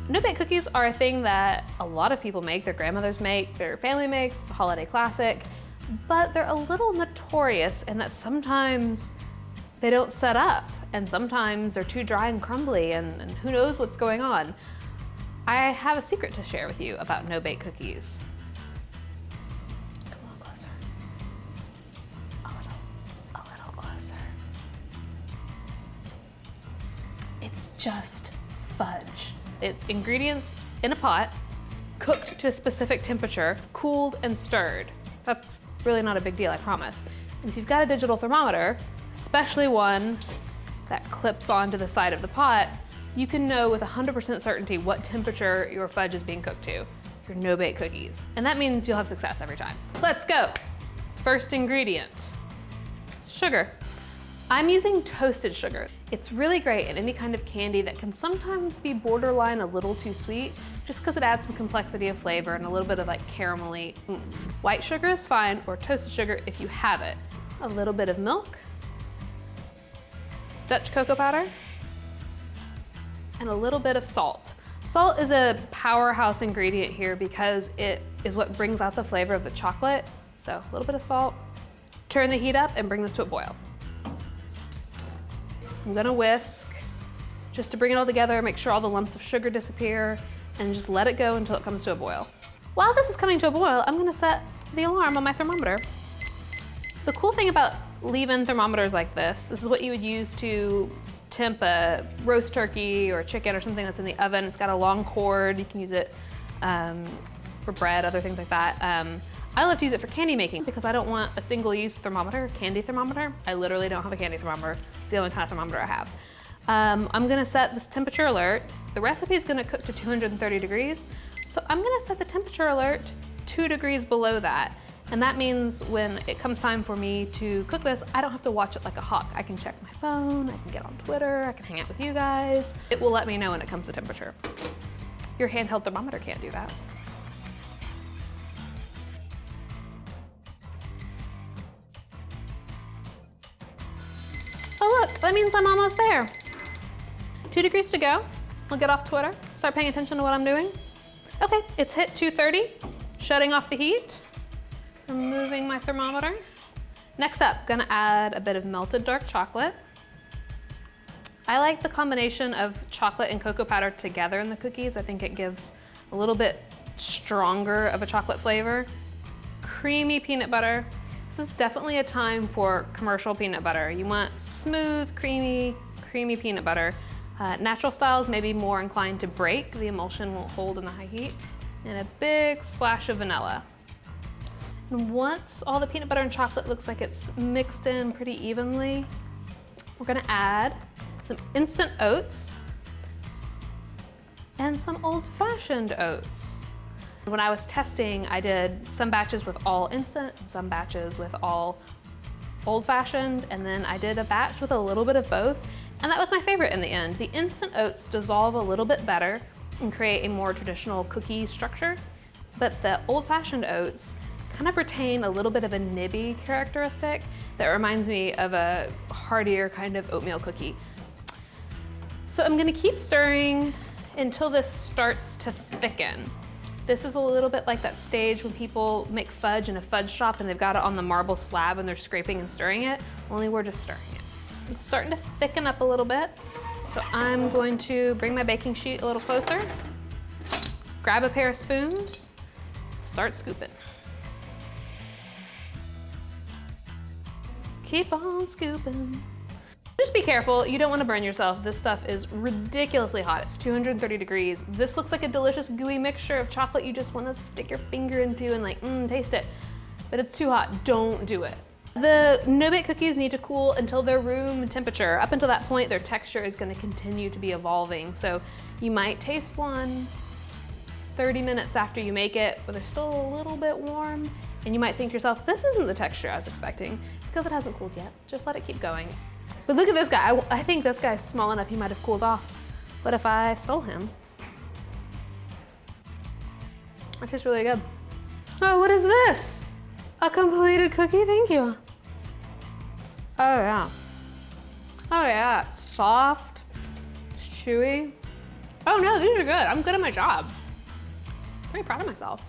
No-bake cookies are a thing that a lot of people make, their grandmothers make, their family makes, it's a holiday classic, but they're a little notorious in that sometimes they don't set up, and sometimes they're too dry and crumbly, and who knows what's going on. I have a secret to share with you about no-bake cookies. Come a little closer. A little closer. It's just fudge. It's ingredients in a pot, cooked to a specific temperature, cooled and stirred. That's really not a big deal, I promise. And if you've got a digital thermometer, especially one that clips onto the side of the pot, you can know with 100% certainty what temperature your fudge is being cooked to for no-bake cookies. And that means you'll have success every time. Let's go. First ingredient, sugar. I'm using toasted sugar. It's really great in any kind of candy that can sometimes be borderline a little too sweet, just because it adds some complexity of flavor and a little bit of like caramelly oomph. White sugar is fine, or toasted sugar if you have it. A little bit of milk, Dutch cocoa powder, and a little bit of salt. Salt is a powerhouse ingredient here because it is what brings out the flavor of the chocolate. So a little bit of salt. Turn the heat up and bring this to a boil. I'm gonna whisk just to bring it all together, make sure all the lumps of sugar disappear, and just let it go until it comes to a boil. While this is coming to a boil, I'm gonna set the alarm on my thermometer. The cool thing about leave-in thermometers like this is what you would use to temp a roast turkey or chicken or something that's in the oven. It's got a long cord. You can use it for bread, other things like that. I love to use it for candy making because I don't want a single-use thermometer, candy thermometer. I literally don't have a candy thermometer. It's the only kind of thermometer I have. I'm gonna set this temperature alert. The recipe is gonna cook to 230 degrees. So I'm gonna set the temperature alert 2 degrees below that. And that means when it comes time for me to cook this, I don't have to watch it like a hawk. I can check my phone, I can get on Twitter, I can hang out with you guys. It will let me know when it comes to temperature. Your handheld thermometer can't do that. Oh look, that means I'm almost there. 2 degrees to go. I'll get off Twitter, start paying attention to what I'm doing. Okay, it's hit 230, shutting off the heat. Removing my thermometer. Next up, gonna add a bit of melted dark chocolate. I like the combination of chocolate and cocoa powder together in the cookies. I think it gives a little bit stronger of a chocolate flavor. Creamy peanut butter. This is definitely a time for commercial peanut butter. You want smooth, creamy peanut butter. Natural styles may be more inclined to break. The emulsion won't hold in the high heat. And a big splash of vanilla. And once all the peanut butter and chocolate looks like it's mixed in pretty evenly, we're gonna add some instant oats and some old-fashioned oats. When I was testing, I did some batches with all instant and some batches with all old-fashioned, and then I did a batch with a little bit of both, and that was my favorite in the end. The instant oats dissolve a little bit better and create a more traditional cookie structure, but the old-fashioned oats kind of retain a little bit of a nibby characteristic that reminds me of a heartier kind of oatmeal cookie. So I'm gonna keep stirring until this starts to thicken. This is a little bit like that stage when people make fudge in a fudge shop and they've got it on the marble slab and they're scraping and stirring it, only we're just stirring it. It's starting to thicken up a little bit. So I'm going to bring my baking sheet a little closer, grab a pair of spoons, start scooping. Keep on scooping. Just be careful, you don't want to burn yourself. This stuff is ridiculously hot. It's 230 degrees. This looks like a delicious gooey mixture of chocolate you just want to stick your finger into and like, taste it. But it's too hot, don't do it. The no-bake cookies need to cool until they're room temperature. Up until that point, their texture is going to continue to be evolving. So you might taste one 30 minutes after you make it, but they're still a little bit warm. And you might think to yourself, this isn't the texture I was expecting. It's because it hasn't cooled yet. Just let it keep going. But look at this guy. I think this guy's small enough he might have cooled off. What if I stole him? It tastes really good. Oh, what is this? A completed cookie, thank you. Oh yeah. Oh yeah, it's soft, it's chewy, Oh no, these are good. I'm good at my job. Pretty proud of myself.